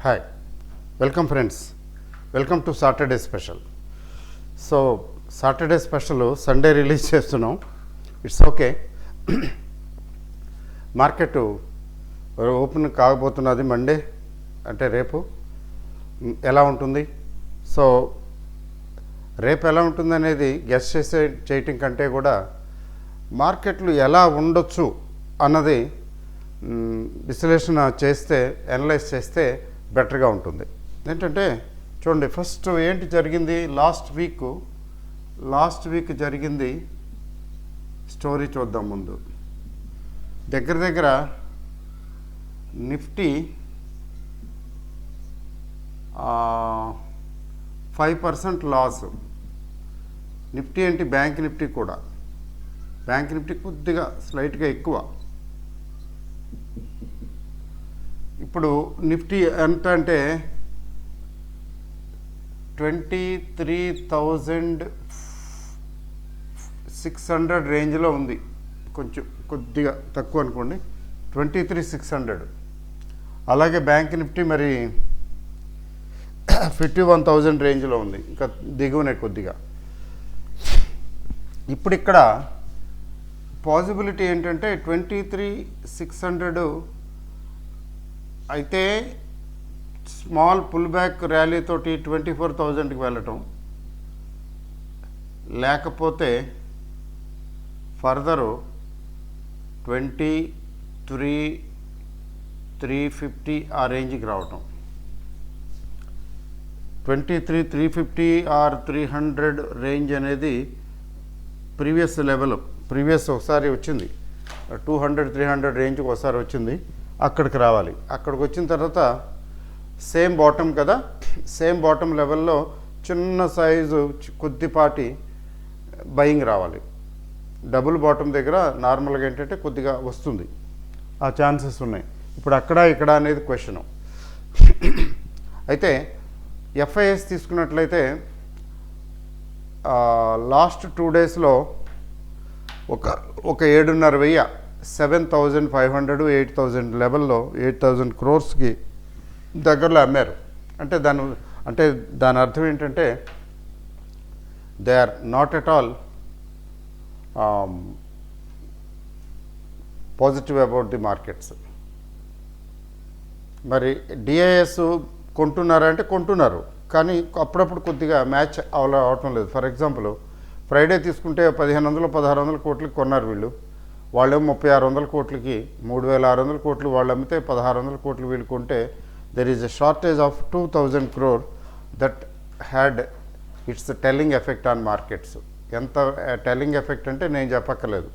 Hi, welcome friends. Welcome to Saturday special. So Saturday special Sunday release చేస్తున్నాం. It's okay. Market open కాకపోతున్నది Monday, అంటే రేపు ఎలా ఉంటుంది. సో రేపు ఎలా ఉంటుంది అనేది గెస్ చేయటం కంటే కూడా మార్కెట్లు ఎలా ఉండొచ్చు అన్నది విశ్లేషణ చేస్తే, అనలైజ్ చేస్తే బెటర్గా ఉంటుంది. ఏంటంటే చూడండి, ఫస్ట్ ఏంటి జరిగింది లాస్ట్ వీక్ జరిగింది స్టోరీ చూద్దాం. ముందు దగ్గర నిఫ్టీ 5% లాస్. నిఫ్టీ ఏంటి, బ్యాంక్ నిఫ్టీ కూడా. బ్యాంక్ నిఫ్టీ కొద్దిగా స్లైట్గా ఎక్కువ. ఇప్పుడు నిఫ్టీ ఎంత అంటే 23,600 రేంజ్లో ఉంది. కొద్దిగా తక్కువ అనుకోండి, 23,600. అలాగే బ్యాంక్ నిఫ్టీ మరి 51,000 రేంజ్లో ఉంది, ఇంకా దిగువనే కొద్దిగా. ఇప్పుడు ఇక్కడ పాసిబిలిటీ ఏంటంటే 23,600 అయితే స్మాల్ పుల్ బ్యాక్ ర్యాలీ తోటి 24,000కి వెళ్ళటం, లేకపోతే ఫర్దరు 23,350 ఆ రేంజ్కి రావటం. 23,350 ఆర్ 300 రేంజ్ అనేది ప్రీవియస్ ఒకసారి వచ్చింది. 200-300 రేంజ్కి ఒకసారి వచ్చింది. అక్కడికి రావాలి. అక్కడికి వచ్చిన తర్వాత సేమ్ బాటమ్ కదా, సేమ్ బాటమ్ లెవెల్లో చిన్న సైజు కొద్దిపాటి బయింగ్ రావాలి. డబుల్ బాటమ్ దగ్గర నార్మల్గా ఏంటంటే కొద్దిగా వస్తుంది, ఆ ఛాన్సెస్ ఉన్నాయి. ఇప్పుడు అక్కడ ఇక్కడ అనేది క్వశ్చను. అయితే ఎఫ్ఐఎస్ తీసుకున్నట్లయితే లాస్ట్ 2 డేస్లో ఒక 7,500 7,500 8,000 లెవెల్లో 8,000 క్రోర్స్కి దగ్గరలో అమ్మారు. అంటే దాని అర్థం ఏంటంటే they are not at all positive about the markets. మరి డిఐఎస్ కొంటున్నారంటే కొంటున్నారు, కానీ అప్పుడప్పుడు కొద్దిగా మ్యాచ్ అవటం లేదు. ఫర్ ఎగ్జాంపుల్ ఫ్రైడే తీసుకుంటే 1,500-1,600 కోట్లకి కొన్నారు వీళ్ళు. వాళ్ళేమో 3,600 కోట్లకి, 3,600 కోట్లు వాళ్ళు అమ్మితే 1,600 కోట్లు వీళ్ళు కొంటే there is a shortage of 2,000 crore that had it's telling effect on markets. ఎంత టెల్లింగ్ ఎఫెక్ట్ అంటే నేను చెప్పక్కర్లేదు.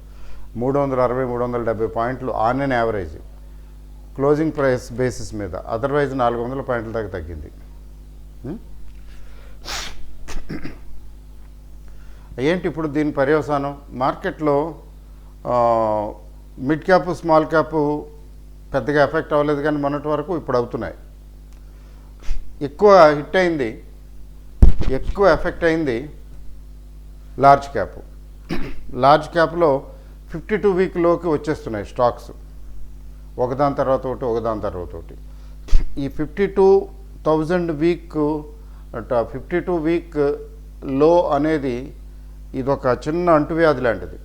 360-370 పాయింట్లు on and average closing price basis మీద. అదర్వైజ్ 400 పాయింట్ల దాకా తగ్గింది. ఏంటి ఇప్పుడు దీని పర్యవసానం? మార్కెట్లో మిడ్ క్యాప్ స్మాల్ క్యాప్ పెద్దగా ఎఫెక్ట్ అవ్వలేదు, కానీ మొన్నటి వరకు ఇప్పుడు అవుతున్నాయి. ఎక్కువ ఎఫెక్ట్ అయింది లార్జ్ క్యాప్. లార్జ్ క్యాప్లో 52 వీక్లోకి వచ్చేస్తున్నాయి స్టాక్స్, ఒకదాని తర్వాత ఒకటి. ఈ 52 వీక్ లో అనేది ఇదొక చిన్న అంటువ్యాధి లాంటిది.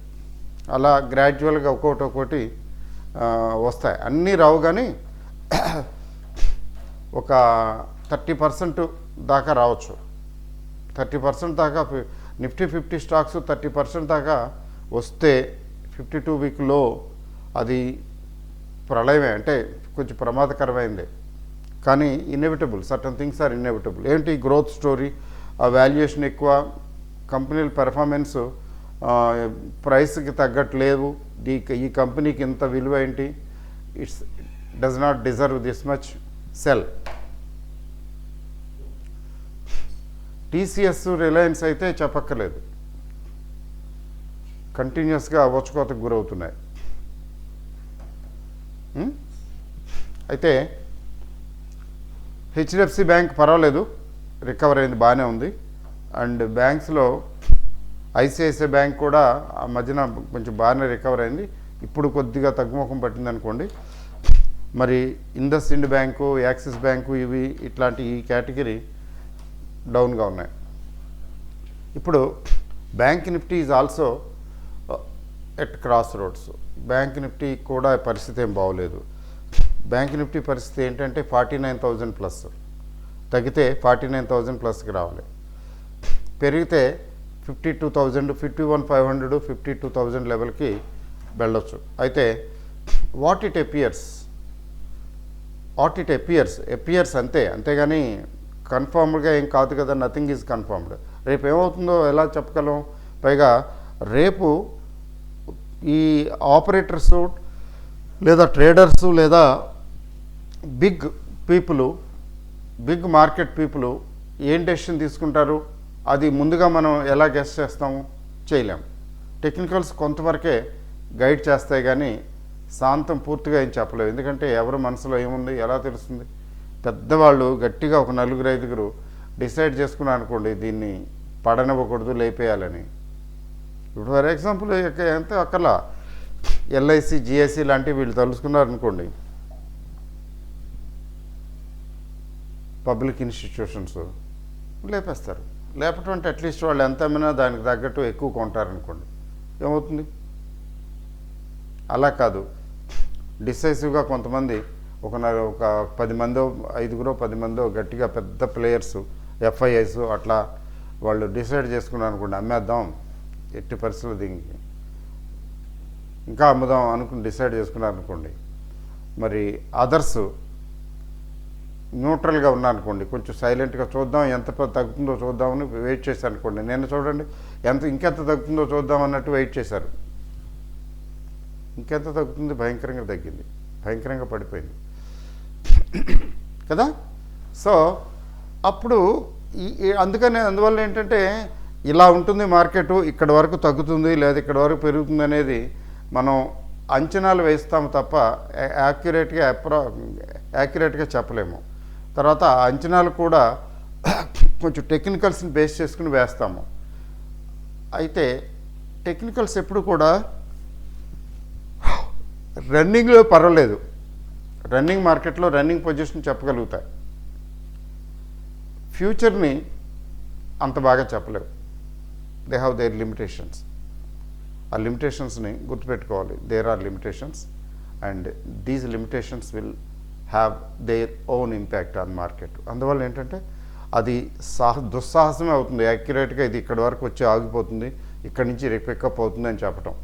అలా గ్రాడ్యువల్గా ఒక్కొక్కటి వస్తాయి. అన్నీ రావు, కానీ ఒక 30% దాకా రావచ్చు. 30% దాకా నిఫ్టీ 50 స్టాక్స్ 30% దాకా వస్తే 52 వీక్లో అది ప్రళయమే, అంటే కొంచెం ప్రమాదకరమైంది. కానీ inevitable, certain things are inevitable. ఏంటి గ్రోత్ స్టోరీ, ఆ వాల్యుయేషన్ ఎక్కువ, కంపెనీల పెర్ఫార్మెన్స్ ప్రైస్కి తగ్గట్లేదు, ఈ కంపెనీకి ఇంత విలువ ఏంటి, it's does not deserve this much, cell. TCS Reliance అయితే చెప్పక్కర్లేదు, కంటిన్యూస్గా వచ్చుకోతకు గురవుతున్నాయి. అయితే హెచ్డిఎఫ్సి బ్యాంక్ పర్వాలేదు, రికవర్ అయింది, బాగానే ఉంది. అండ్ బ్యాంక్స్లో ఐసిఐసిఐ బ్యాంక్ కూడా ఆ మధ్యన కొంచెం బాగానే రికవర్ అయింది. ఇప్పుడు కొద్దిగా తగ్గుముఖం పట్టింది అనుకోండి. మరి ఇండస్ఇండ్ బ్యాంకు, యాక్సిస్ బ్యాంకు, ఇవి ఇట్లాంటి ఈ కేటగిరీ డౌన్గా ఉన్నాయి. ఇప్పుడు bank Nifty is also at cross roads. Bank Nifty కూడా పరిస్థితి ఏం బాగోలేదు. బ్యాంక్ నిఫ్టీ పరిస్థితి ఏంటంటే 49,000 ప్లస్, తగ్గితే 49,000 ప్లస్కి రావాలి, పెరిగితే 52,000, 51,500, 52,000 లెవెల్కి వెళ్ళొచ్చు. అయితే వాట్ ఇట్ అపియర్స్ అంతే, అంతేగాని కన్ఫర్మ్డ్గా ఏం కాదు కదా. Nothing is confirmed. రేపు ఏమవుతుందో ఎలా చెప్పగలం? పైగా రేపు ఈ ఆపరేటర్స్ లేదా ట్రేడర్సు లేదా బిగ్ మార్కెట్ పీపుల్ ఏం డెసిషన్ తీసుకుంటారు అది ముందుగా మనం ఎలా గెస్ చేస్తాము? చేయలేము. టెక్నికల్స్ కొంతవరకే గైడ్ చేస్తాయి కానీ శాంతం పూర్తిగా ఏం చెప్పలేవు. ఎందుకంటే ఎవరి మనసులో ఏముంది ఎలా తెలుస్తుంది? పెద్దవాళ్ళు గట్టిగా ఒక 4-5 డిసైడ్ చేసుకున్నారు అనుకోండి, దీన్ని పడనివ్వకూడదు, లేపేయాలని. ఇప్పుడు ఫర్ ఎగ్జాంపుల్ ఎంత అక్కర్లా ఎల్ఐసి, జిఐసి లాంటివి వీళ్ళు తలుసుకున్నారనుకోండి, పబ్లిక్ ఇన్స్టిట్యూషన్స్ లేపేస్తారు. లేపటం అంటే అట్లీస్ట్ వాళ్ళు ఎంత అమ్మినా దానికి తగ్గట్టు ఎక్కువ కొంటారనుకోండి, ఏమవుతుంది? అలా కాదు, డిసైసివ్గా కొంతమంది ఒక 10 మందో 5-10 మందో గట్టిగా పెద్ద ప్లేయర్స్, ఎఫ్ఐఐస్ అట్లా వాళ్ళు డిసైడ్ చేసుకున్నారు అనుకోండి, అమ్మేద్దాం ఎట్టి పరిస్థితులు దీనికి ఇంకా అమ్ముదాం అనుకుని డిసైడ్ చేసుకున్నారు అనుకోండి, మరి అదర్స్ న్యూట్రల్గా ఉన్నారనుకోండి, కొంచెం సైలెంట్గా చూద్దాం ఎంత తగ్గుతుందో చూద్దామని వెయిట్ చేశారు అనుకోండి. నేను చూడండి ఇంకెంత తగ్గుతుందో చూద్దాం అన్నట్టు వెయిట్ చేశారు. ఇంకెంత తగ్గుతుంది? భయంకరంగా తగ్గింది, భయంకరంగా పడిపోయింది కదా. సో అప్పుడు అందువల్ల ఏంటంటే ఇలా ఉంటుంది మార్కెట్, ఇక్కడ వరకు తగ్గుతుంది లేదా ఇక్కడ వరకు పెరుగుతుంది అనేది మనం అంచనాలు వేస్తాము తప్ప యాక్యురేట్గా చెప్పలేము. తర్వాత అంచనాలు కూడా కొంచెం టెక్నికల్స్ని బేస్ చేసుకుని వేస్తాము. అయితే టెక్నికల్స్ ఎప్పుడు కూడా రన్నింగ్లో పర్వాలేదు, రన్నింగ్ మార్కెట్లో రన్నింగ్ పొజిషన్ చెప్పగలుగుతాయి. ఫ్యూచర్ని అంత బాగా చెప్పలేవు. They have their limitations. ఆ లిమిటేషన్స్ని గుర్తుపెట్టుకోవాలి. There are limitations and these limitations will have their own impact on market. అందువల్ల ఏంటంటే అది దుస్సాహసమే అవుతుంది యాక్యురేట్గా ఇది ఇక్కడ వరకు వచ్చి ఆగిపోతుంది, ఇక్కడి నుంచి పికప్ అవుతుంది అని చెప్పటం,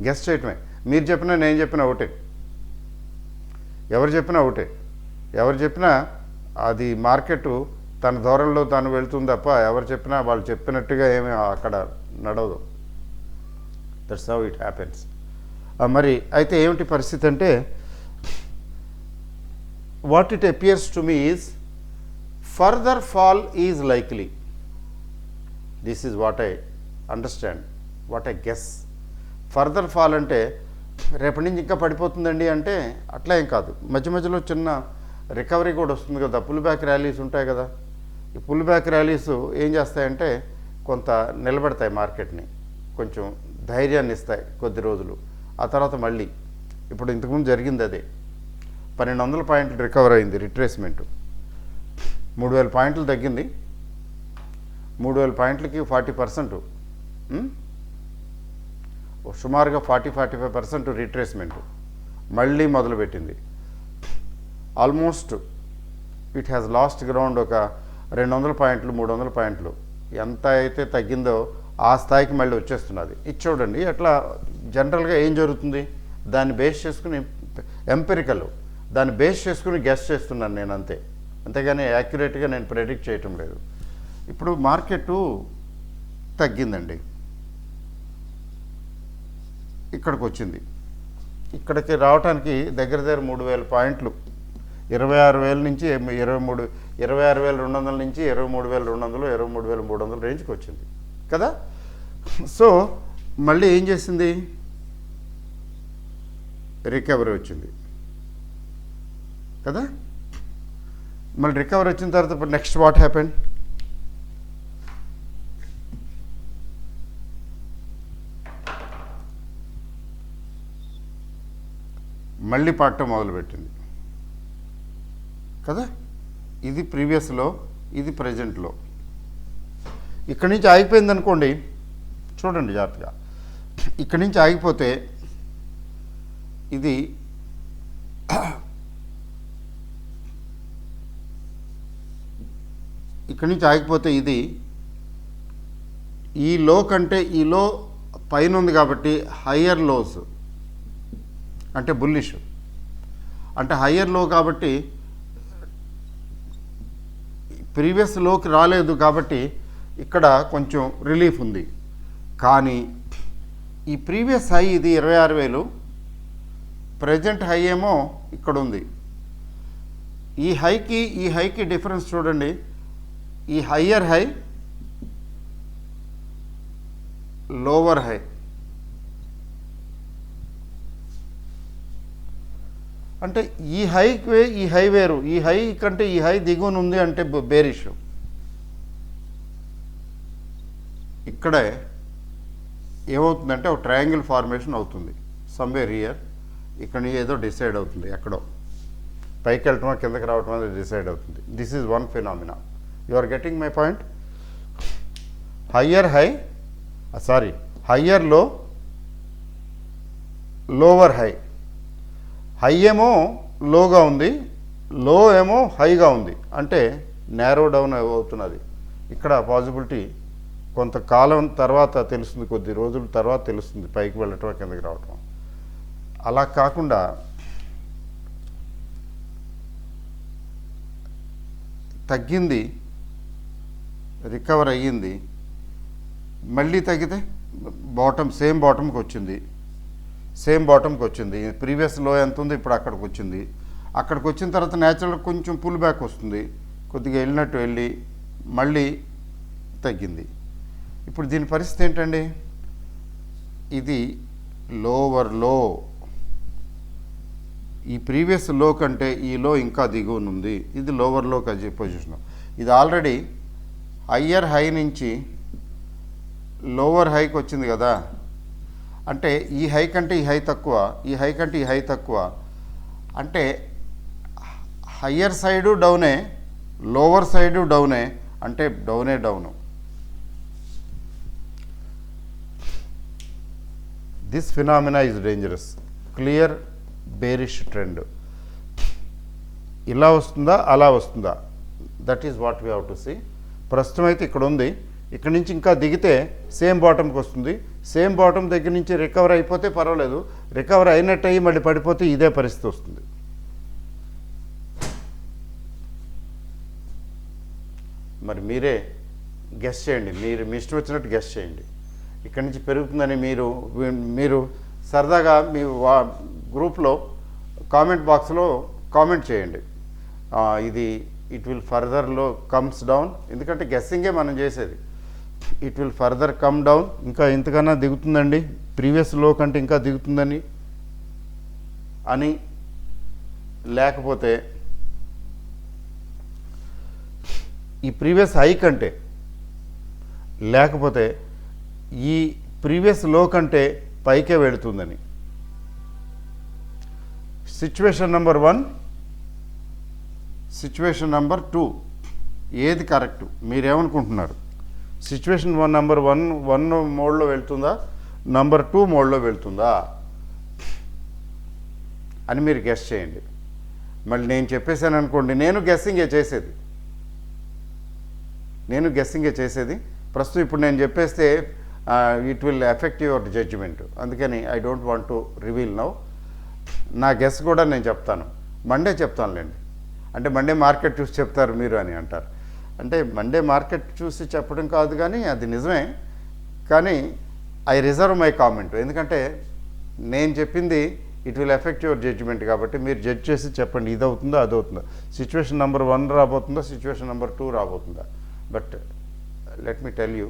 గెస్ చేయటమే. మీరు చెప్పినా నేను చెప్పినా ఒకటే, ఎవరు చెప్పినా అది మార్కెట్ తన ధోరణిలో తాను వెళ్తుంది తప్ప ఎవరు చెప్పినా వాళ్ళు చెప్పినట్టుగా ఏమీ అక్కడ నడవదు. That's how it happens. మరి అయితే ఏమిటి పరిస్థితి అంటే, what it appears to me is further fall is likely. This is what I understand, what I guess. Further fall అంటే రేపటి నుంచి ఇంకా పడిపోతుందండి అంటే అట్లా ఏం కాదు. మధ్య మధ్యలో చిన్న రికవరీ కూడా వస్తుంది కదా, పుల్ బ్యాక్ ర్యాలీస్ ఉంటాయి కదా. ఈ పుల్ బ్యాక్ ర్యాలీస్ ఏం చేస్తాయంటే కొంత నిలబెడతాయి మార్కెట్ని, కొంచెం ధైర్యాన్ని ఇస్తాయి కొద్ది రోజులు. ఆ తర్వాత మళ్ళీ ఇప్పుడు ఇంతకుముందు జరిగింది అదే, 1200 పాయింట్లు రికవర్ అయింది రిట్రేస్మెంట్, 3000 పాయింట్లు తగ్గింది, 3000 పాయింట్లకి 40%, సుమారుగా 40-45% రిట్రేస్మెంట్ మళ్ళీ మొదలుపెట్టింది. Almost it has lost ground ఒక 200 పాయింట్లు 300 పాయింట్లు ఎంత అయితే తగ్గిందో ఆ స్థాయికి మళ్ళీ వచ్చేస్తున్నది. ఇది చూడండి అట్లా జనరల్గా ఏం జరుగుతుంది, దాన్ని బేస్ చేసుకుని ఎంపెరికల్, దాన్ని బేస్ చేసుకుని గెస్ చేస్తున్నాను నేను అంతే, అంతేగాని యాక్యురేట్గా నేను ప్రెడిక్ట్ చేయటం లేదు. ఇప్పుడు మార్కెట్ తగ్గిందండి, ఇక్కడికి వచ్చింది, ఇక్కడికి రావడానికి దగ్గర 3000 పాయింట్లు, 26,000 నుంచి 26,200 నుంచి 23,200, 23,300 రేంజ్కి వచ్చింది కదా. సో మళ్ళీ ఏం చేసింది, రికవరీ వచ్చింది కదా. మళ్ళీ రికవరీ వచ్చిన తర్వాత ఇప్పుడు నెక్స్ట్ వాట్ హ్యాపెండ్, మళ్ళీ పట్టడం మొదలుపెట్టింది. కదా. ఇది ప్రీవియస్లో, ఇది ప్రజెంట్లో. ఇక్కడి నుంచి ఆగిపోయింది అనుకోండి, చూడండి జాగ్రత్తగా. ఇక్కడి నుంచి ఆగిపోతే ఇది ఇక్కడి నుంచి ఆగిపోతే ఇది ఈ లో కంటే ఈ లో పైన ఉంది కాబట్టి హయ్యర్ లోస్ అంటే బుల్లిష్, అంటే హయ్యర్ లో కాబట్టి ప్రీవియస్ లోకి రాలేదు కాబట్టి ఇక్కడ కొంచెం రిలీఫ్ ఉంది. కానీ ఈ ప్రీవియస్ హై ఇది 26,000, ప్రజెంట్ హై ఏమో ఇక్కడ ఉంది. ఈ హైకి డిఫరెన్స్ చూడండి. ఈ హయ్యర్ హై, లోవర్ హై. అంటే ఈ హైకి ఈ హై వేరు, ఈ హై కంటే ఈ హై దిగువన ఉంది అంటే బేరిష్. ఇక్కడే ఏమవుతుందంటే ఒక ట్రయాంగిల్ ఫార్మేషన్ అవుతుంది సమ్వేర్ హియర్. ఇక్కడ ఏదో డిసైడ్ అవుతుంది, ఎక్కడో పైకి వెళ్ళటమో కిందకి రావటం అనేది డిసైడ్ అవుతుంది. This is one phenomena. You are getting my point. Higher low, lower high. High ఏమో లోగా ఉంది, లో ఏమో హైగా ఉంది, అంటే నేరో డౌన్ అవుతున్నది. ఇక్కడ పాసిబిలిటీ కొంతకాలం తర్వాత తెలుస్తుంది, కొద్ది రోజుల తర్వాత తెలుస్తుంది పైకి వెళ్ళటం కిందకి రావటం. అలా కాకుండా తగ్గింది, రికవర్ అయ్యింది, మళ్ళీ తగ్గితే సేమ్ బాటమ్కి వచ్చింది. ప్రీవియస్ లో ఎంత ఉంది ఇప్పుడు అక్కడికి వచ్చింది. అక్కడికి వచ్చిన తర్వాత న్యాచురల్గా కొంచెం పుల్ బ్యాక్ వస్తుంది, కొద్దిగా వెళ్ళినట్టు వెళ్ళి మళ్ళీ తగ్గింది. ఇప్పుడు దీని పరిస్థితి ఏంటండి? ఇది లోవర్ లో, ఈ ప్రీవియస్ లో కంటే ఈ లో ఇంకా దిగువన ఉంది. ఇది లోవర్ లో పొజిషన్. ఇది ఆల్రెడీ హయ్యర్ హై నుంచి లోవర్ హైకి వచ్చింది కదా. అంటే ఈ హై కంటే ఈ హై తక్కువ, ఈ హై కంటే ఈ హై తక్కువ. అంటే హయ్యర్ సైడు డౌనే, లోవర్ సైడు డౌనే, అంటే down. This phenomena is dangerous. Clear bearish trend. ఇలా వస్తుందా, అలా వస్తుందా? That is what we have to see. ప్రస్తుతం అయితే ఇక్కడ ఉంది, ఇక్కడ నుంచి ఇంకా దిగితే సేమ్ బాటంకి వస్తుంది. సేమ్ బాటం దగ్గర నుంచి రికవర్ అయిపోతే పర్వాలేదు, రికవర్ అయినట్టు అయ్యి మళ్ళీ పడిపోతే ఇదే పరిస్థితి వస్తుంది. మరి మీరే గెస్ చేయండి, మీ ఇష్టం వచ్చినట్టు గెస్ చేయండి. ఇక్కడి నుంచి పెరుగుతుందని మీరు సరదాగా మీ గ్రూప్లో కామెంట్ బాక్స్లో కామెంట్ చేయండి. ఇది ఇట్ విల్ ఫర్దర్లో కమ్స్ డౌన్, ఎందుకంటే గెస్సింగే మనం చేసేది. It will further come down, ఇంకా ఇంతకన్నా దిగుతుందండి, ప్రీవియస్ లో కంటే ఇంకా దిగుతుందని అని, లేకపోతే ఈ ప్రీవియస్ హై కంటే, లేకపోతే ఈ ప్రీవియస్ లో కంటే పైకే వెళుతుందని. సిచ్యువేషన్ నెంబర్ 1, సిచ్యువేషన్ నెంబర్ 2 ఏది కరెక్ట్? మీరేమనుకుంటున్నారు? సిచ్యువేషన్ నెంబర్ 1 మోడ్లో వెళ్తుందా, నెంబర్ 2 మోడ్లో వెళ్తుందా అని మీరు గెస్ చేయండి. మళ్ళీ నేను చెప్పేశాను అనుకోండి, నేను గెస్సింగే చేసేది. ప్రస్తుతం ఇప్పుడు నేను చెప్పేస్తే it will affect your judgement. అందుకని I don't want to reveal now. నా గెస్ కూడా నేను చెప్తాను, మండే చెప్తానులేండి. అంటే మండే మార్కెట్ చూసి చెప్తారు మీరు అని అంటారు. అంటే మండే మార్కెట్ చూసి చెప్పడం కాదు, కానీ అది నిజమే. కానీ ఐ రిజర్వ్ మై కామెంట్, ఎందుకంటే నేను చెప్పింది it will affect your judgement. కాబట్టి మీరు జడ్జ్ చేసి చెప్పండి, ఇది అవుతుందా అది అవుతుందా, సిచ్యువేషన్ నెంబర్ 1 రాబోతుందా, సిచ్యువేషన్ నెంబర్ 2 రాబోతుందా. But let me tell you,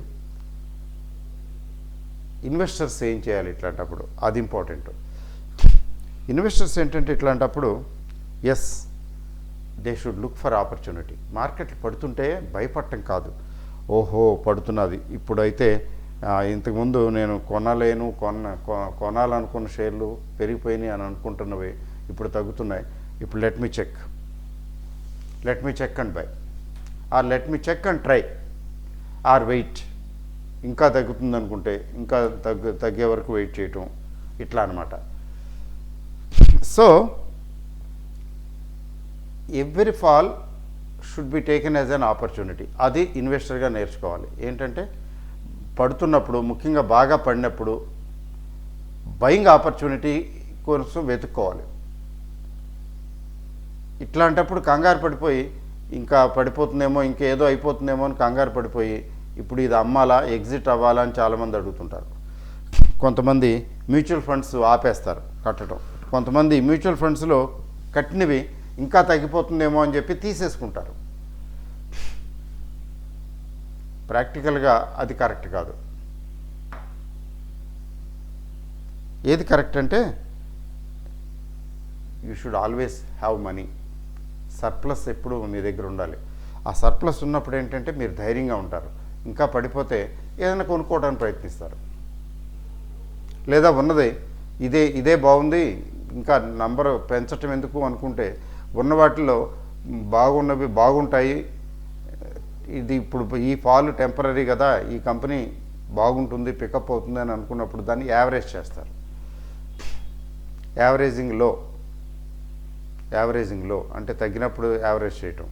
investors ఏం చేయాలి ఇట్లాంటప్పుడు, అది ఇంపార్టెంట్. ఇన్వెస్టర్స్ ఏంటంటే ఇట్లాంటప్పుడు yes they should look for opportunity. మార్కెట్లు పడుతుంటే భయపడటం కాదు, ఓహో పడుతున్నది ఇప్పుడైతే, ఇంతకుముందు నేను కొనాలనుకున్న షేర్లు పెరిగిపోయినాయి అని అనుకుంటున్నవి ఇప్పుడు తగ్గుతున్నాయి, ఇప్పుడు let me check. Let me check and buy, or let me check and try, or wait, ఇంకా తగ్గుతుంది అనుకుంటే ఇంకా తగ్గే వరకు వెయిట్ చేయటం, ఇట్లా అనమాట. So every fall should be taken as an opportunity. అది ఇన్వెస్టర్గా నేర్చుకోవాలి. ఏంటంటే పడుతున్నప్పుడు, ముఖ్యంగా బాగా పడినప్పుడు బయింగ్ ఆపర్చునిటీ కోసం వెతుక్కోవాలి. ఇట్లాంటప్పుడు కంగారు పడిపోయి ఇంకా పడిపోతుందేమో, ఇంకేదో అయిపోతుందేమో అని కంగారు పడిపోయి ఇప్పుడు ఇది అమ్మాలా, ఎగ్జిట్ అవ్వాలా అని చాలామంది అడుగుతుంటారు. కొంతమంది మ్యూచువల్ ఫండ్స్ ఆపేస్తారు కట్టడం, కొంతమంది మ్యూచువల్ ఫండ్స్లో కట్టినవి ఇంకా తగ్గిపోతుందేమో అని చెప్పి తీసేసుకుంటారు. ప్రాక్టికల్గా అది కరెక్ట్ కాదు. ఏది కరెక్ట్ అంటే you should always have money. Surplus ఎప్పుడు మీ దగ్గర ఉండాలి. ఆ సర్ప్లస్ ఉన్నప్పుడు ఏంటంటే మీరు ధైర్యంగా ఉంటారు. ఇంకా పడిపోతే ఏదైనా కొనుక్కోవడానికి ప్రయత్నిస్తారు. లేదా ఉన్నది ఇదే బాగుంది, ఇంకా నంబర్ పెంచటం ఎందుకు అనుకుంటే ఉన్న వాటిలో బాగున్నవి బాగుంటాయి, ఇది ఇప్పుడు ఈ ఫాల్ టెంపరీ కదా, ఈ కంపెనీ బాగుంటుంది, పికప్ అవుతుంది అని అనుకున్నప్పుడు దాన్ని యావరేజ్ చేస్తారు. యావరేజింగ్ లో అంటే తగ్గినప్పుడు యావరేజ్ చేయటం.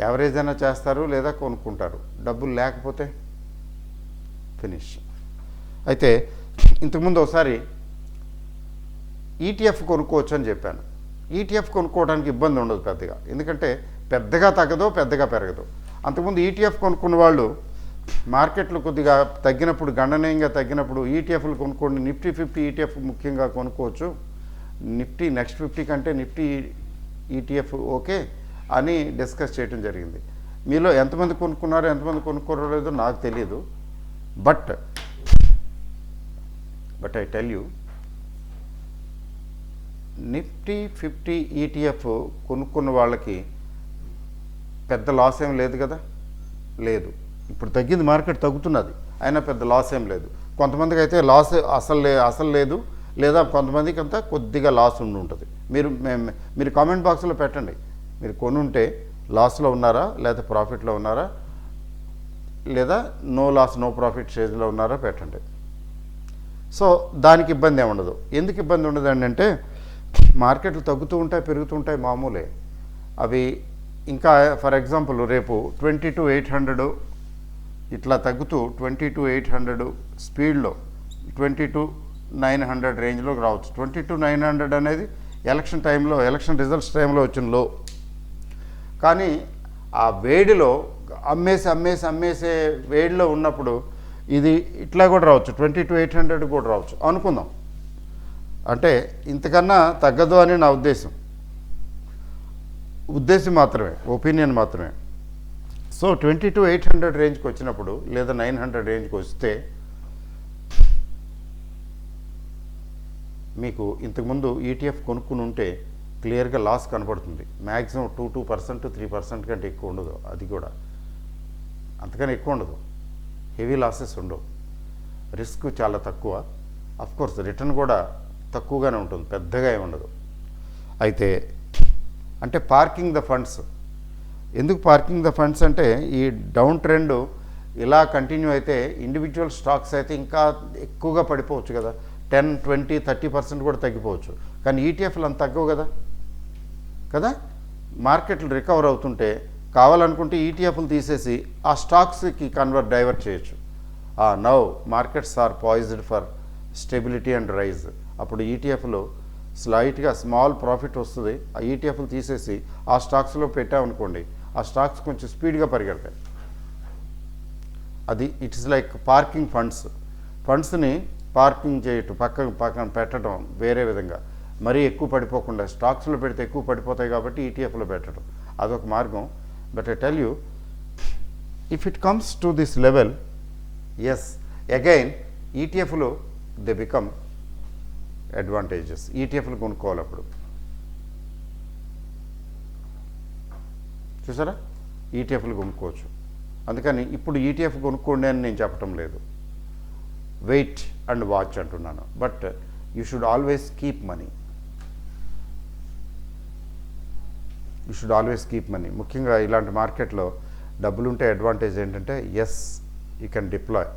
యావరేజ్ అయినా చేస్తారు లేదా కొనుక్కుంటారు. డబ్బులు లేకపోతే ఫినిష్. అయితే ఇంతకుముందు ఒకసారి ఈటీఎఫ్ కొనుక్కోవచ్చు అని చెప్పాను. ఈటీఎఫ్ కొనుక్కోవడానికి ఇబ్బంది ఉండదు పెద్దగా, ఎందుకంటే పెద్దగా తగ్గదు, పెద్దగా పెరగదు. అంతకుముందు ఈటీఎఫ్ కొనుక్కున్న వాళ్ళు మార్కెట్లు కొద్దిగా తగ్గినప్పుడు, గణనీయంగా తగ్గినప్పుడు ఈటీఎఫ్లు కొనుక్కోండి. నిఫ్టీ 50 ఈటీఎఫ్ ముఖ్యంగా కొనుక్కోవచ్చు. నిఫ్టీ నెక్స్ట్ 50 కంటే నిఫ్టీ ఈటీఎఫ్ ఓకే అని డిస్కస్ చేయడం జరిగింది. మీలో ఎంతమంది కొనుక్కున్నారో ఎంతమంది కొనుక్కోలేదో నాకు తెలియదు. But I tell you, Nifty 50 ETF కొనుక్కున్న వాళ్ళకి పెద్ద లాస్ ఏం లేదు కదా. లేదు, ఇప్పుడు తగ్గింది, మార్కెట్ తగ్గుతున్నది, అయినా పెద్ద లాస్ ఏం లేదు. కొంతమందికి అయితే లాస్ అసలు లేదు, లేదా కొంతమందికి అంతా కొద్దిగా లాస్ ఉండి ఉంటుంది. మీరు కామెంట్ బాక్స్లో పెట్టండి, మీరు కొనుంటే లాస్లో ఉన్నారా లేదా ప్రాఫిట్లో ఉన్నారా, లేదా నో లాస్ నో ప్రాఫిట్ స్టేజ్లో ఉన్నారా పెట్టండి. సో దానికి ఇబ్బంది ఏమి ఉండదు. ఎందుకు ఇబ్బంది ఉండదు అంటే మార్కెట్లు తగ్గుతూ ఉంటాయి, పెరుగుతూ ఉంటాయి, మామూలే అవి. ఇంకా ఫర్ ఎగ్జాంపుల్ రేపు 22,800 ఇట్లా తగ్గుతూ 22,800 స్పీడ్లో 22,900 రేంజ్లోకి రావచ్చు. 22,900 అనేది ఎలక్షన్ టైంలో, ఎలక్షన్ రిజల్ట్స్ టైంలో వచ్చిన లో. కానీ ఆ వేడిలో అమ్మేసే వేడిలో ఉన్నప్పుడు ఇది ఇట్లా కూడా రావచ్చు, 22,800 కూడా రావచ్చు అనుకుందాం. అంటే ఇంతకన్నా తగ్గదు అని నా ఉద్దేశం మాత్రమే, ఒపీనియన్ మాత్రమే. సో 22,800 రేంజ్కి వచ్చినప్పుడు లేదా 900 రేంజ్కి వస్తే మీకు ఇంతకుముందు ఈటీఎఫ్ కొనుక్కుని ఉంటే క్లియర్గా లాస్ కనపడుతుంది. మ్యాక్సిమం 2% 3% కంటే ఎక్కువ ఉండదు, అది కూడా అంతకని ఎక్కువ ఉండదు. హెవీ లాసెస్ ఉండవు, రిస్క్ చాలా తక్కువ. అఫ్కోర్స్ రిటర్న్ కూడా తక్కువగానే ఉంటుంది, పెద్దగా ఏమి ఉండదు. అయితే అంటే పార్కింగ్ ద ఫండ్స్. ఎందుకు పార్కింగ్ ద ఫండ్స్ అంటే ఈ డౌన్ ట్రెండ్ ఇలా కంటిన్యూ అయితే ఇండివిజువల్ స్టాక్స్ అయితే ఇంకా ఎక్కువగా పడిపోవచ్చు కదా, 10, 20, 30% కూడా తగ్గిపోవచ్చు. కానీ ఈటీఎఫ్లు అంత తగ్గవు కదా. మార్కెట్లు రికవర్ అవుతుంటే కావాలనుకుంటే ఈటీఎఫ్లు తీసేసి ఆ స్టాక్స్కి డైవర్ట్ చేయొచ్చు. Now markets are poised for stability and rise. అప్పుడు ఈటీఎఫ్లో స్లైట్గా స్మాల్ ప్రాఫిట్ వస్తుంది. ఆ ఈటీఎఫ్లు తీసేసి ఆ స్టాక్స్లో పెట్టామనుకోండి, ఆ స్టాక్స్ కొంచెం స్పీడ్గా పరిగెడతాయి. అది ఇట్స్ లైక్ పార్కింగ్ ఫండ్స్ని పార్కింగ్ చేయటం, పక్కన పెట్టడం వేరే విధంగా. మరీ ఎక్కువ పడిపోకుండా స్టాక్స్లో పెడితే ఎక్కువ పడిపోతాయి కాబట్టి ఈటీఎఫ్లో పెట్టడం అదొక మార్గం. But I tell you, if it comes to this level, yes again ఈటీఎఫ్లో దే బికమ్ అడ్వాంటేజెస్. ఈటీఎఫ్లు కొనుక్కోవాలి అప్పుడు. చూసారా, ఈటీఎఫ్లు కొనుక్కోవచ్చు. అందుకని ఇప్పుడు ఈటీఎఫ్ కొనుక్కోండి అని నేను చెప్పటం లేదు, వెయిట్ అండ్ వాచ్ అంటున్నాను. But you should always keep money. You should always keep money. ముఖ్యంగా ఇలాంటి మార్కెట్లో డబ్బులు ఉంటే అడ్వాంటేజ్ ఏంటంటే ఎస్ యూ కెన్ డిప్లాయ్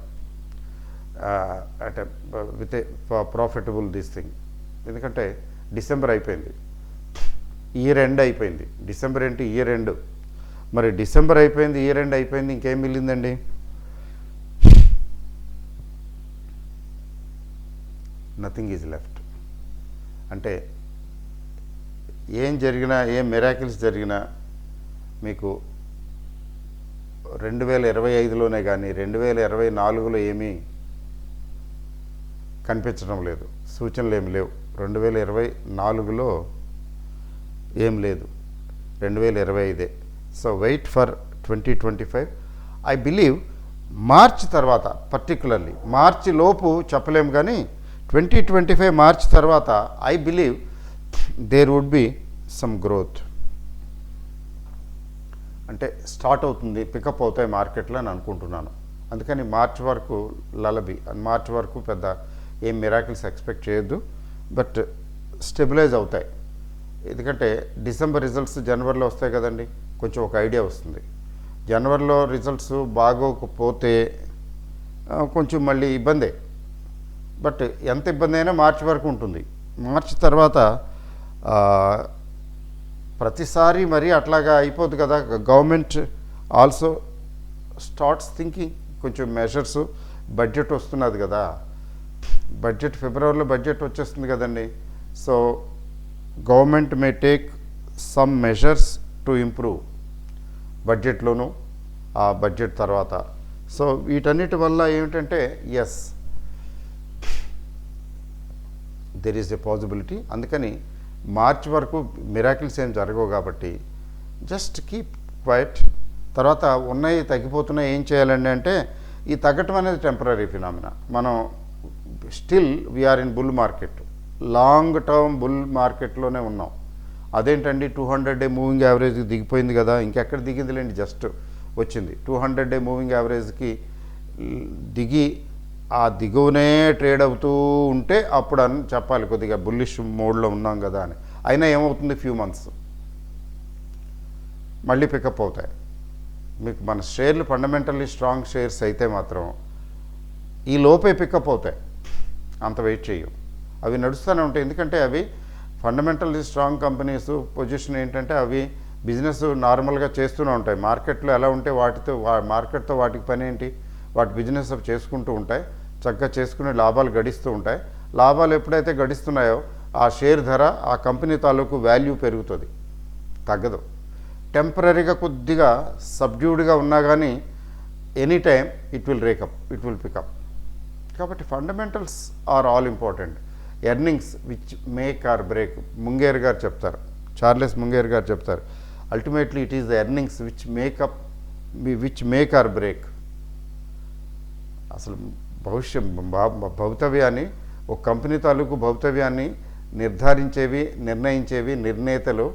అంటే with a profitable this thing. ఎందుకంటే డిసెంబర్ అయిపోయింది, ఇయర్ ఎండ్ అయిపోయింది. డిసెంబర్ ఏంటి, ఇయర్ ఎండ్. మరి డిసెంబర్ అయిపోయింది, ఇయర్ ఎండ్ అయిపోయింది, ఇంకేం మిగిలిందండి? Nothing is left. అంటే ఏం జరిగినా, ఏం మిరాకిల్స్ జరిగినా మీకు 2025లోనే కానీ 2024లో ఏమీ కనిపించడం లేదు, సూచనలు ఏమి లేవు. 2024లో ఏం లేదు, 2025. So wait for 2025. I believe March తర్వాత, పర్టికులర్లీ మార్చి లోపు చెప్పలేము కానీ 2025 మార్చ్ తర్వాత I believe there would be some growth. అంటే స్టార్ట్ అవుతుంది, పికప్ అవుతాయి మార్కెట్లో అని అనుకుంటున్నాను. అందుకని మార్చ్ వరకు లలబి, మార్చ్ వరకు పెద్ద ఏం మిరాకిల్స్ ఎక్స్పెక్ట్ చేయొద్దు, బట్ స్టెబిలైజ్ అవుతాయి. ఎందుకంటే డిసెంబర్ రిజల్ట్స్ జనవరిలో వస్తాయి కదండి, కొంచెం ఒక ఐడియా వస్తుంది. జనవరిలో రిజల్ట్స్ బాగోకపోతే కొంచెం మళ్ళీ ఇబ్బందే, బట్ ఎంత ఇబ్బంది అయినా మార్చి వరకు ఉంటుంది. మార్చి తర్వాత ప్రతిసారి మరీ అట్లాగా అయిపోద్ది కదా. గవర్నమెంట్ ఆల్సో స్టార్ట్స్ థింకింగ్, కొంచెం మెజర్స్, బడ్జెట్ వస్తున్నది కదా, బడ్జెట్ ఫిబ్రవరిలో బడ్జెట్ వచ్చేస్తుంది కదండి. So government may take some measures to improve బడ్జెట్లోను, ఆ బడ్జెట్ తర్వాత. సో వీటన్నిటి వల్ల ఏమిటంటే yes there is a possibility. అందుకని మార్చ్ వరకు మిరాకిల్స్ ఏం జరగవు కాబట్టి జస్ట్ కీప్ క్వైట్. తర్వాత ఉన్నాయి తగ్గిపోతున్నాయి, ఏం చేయాలండి అంటే ఈ తగ్గటం అనేది టెంపరీ ఫినామినా. మనం still we are in bull market, long term bull మార్కెట్లోనే ఉన్నాం. అదేంటండి 200 డే మూవింగ్ యావరేజ్కి దిగిపోయింది కదా, ఇంకెక్కడ దిగిందిలేండి, జస్ట్ వచ్చింది 200 డే మూవింగ్ యావరేజ్కి దిగి ఆ దిగువనే ట్రేడ్ అవుతూ ఉంటే అప్పుడు అని చెప్పాలి కొద్దిగా బుల్లిష్ మోడ్లో ఉన్నాం కదా అని. అయినా ఏమవుతుంది, ఫ్యూ మంత్స్ మళ్ళీ పికప్ అవుతాయి. మీకు మన షేర్లు ఫండమెంటల్లీ స్ట్రాంగ్ షేర్స్ అయితే మాత్రం ఈ లోపే పికప్ అవుతాయి, అంత వెయిట్ చేయు, అవి నడుస్తూనే ఉంటాయి. ఎందుకంటే అవి ఫండమెంటల్లీ స్ట్రాంగ్ కంపెనీస్ పొజిషన్ ఏంటంటే అవి బిజినెస్ నార్మల్గా చేస్తూనే ఉంటాయి. మార్కెట్లో ఎలా ఉంటే వాటితో మార్కెట్తో వాటికి పని ఏంటి, వాటి బిజినెస్ అవి చేసుకుంటూ ఉంటాయి, చక్కగా చేసుకునే లాభాలు గడిస్తూ ఉంటాయి. లాభాలు ఎప్పుడైతే గడిస్తున్నాయో ఆ షేర్ ధర, ఆ కంపెనీ తాలూకు వాల్యూ పెరుగుతుంది, తగ్గదు. టెంపరీగా కొద్దిగా సబ్డ్యూడ్గా ఉన్నా కానీ any time it will rake, it will pick. కాబట్టి fundamentals are all important. Earnings which make or break, Munger గారు చెప్తారు, చార్లెస్ ముంగేర్ గారు చెప్తారు, ultimately it is the earnings which make or break. అసలు భవితవ్యాన్ని, ఒక కంపెనీ తాలూకు భవితవ్యాన్ని నిర్ణయించేవి నిర్ణేతలు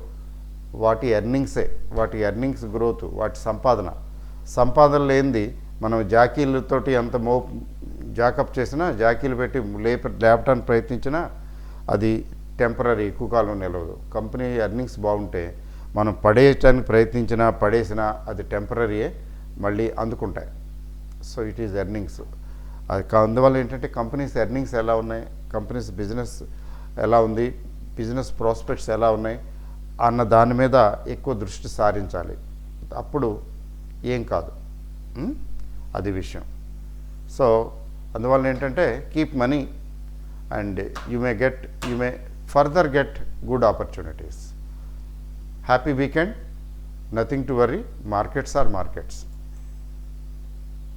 వాటి ఎర్నింగ్సే, వాటి ఎర్నింగ్స్ గ్రోత్, వాటి సంపాదన లేనిది మనం జాకీలతోటి అంత జాకప్ చేసినా, జాకీలు పెట్టి లేపటానికి ప్రయత్నించినా అది టెంపరీ, ఎక్కువ కాలం నిలవదు. కంపెనీ ఎర్నింగ్స్ బాగుంటే మనం పడేయటానికి ప్రయత్నించినా పడేసినా అది టెంపరీయే, మళ్ళీ అందుకుంటాయి. So it is earnings. అది అందువల్ల ఏంటంటే కంపెనీస్ ఎర్నింగ్స్ ఎలా ఉన్నాయి, కంపెనీస్ బిజినెస్ ఎలా ఉంది, బిజినెస్ ప్రాస్పెక్ట్స్ ఎలా ఉన్నాయి అన్న దాని మీద ఎక్కువ దృష్టి సారించాలి. అప్పుడు ఏం కాదు, అది విషయం. సో అందువల్ల ఏంటంటే keep money and you may further get good opportunities. Happy weekend, nothing to worry, markets are markets.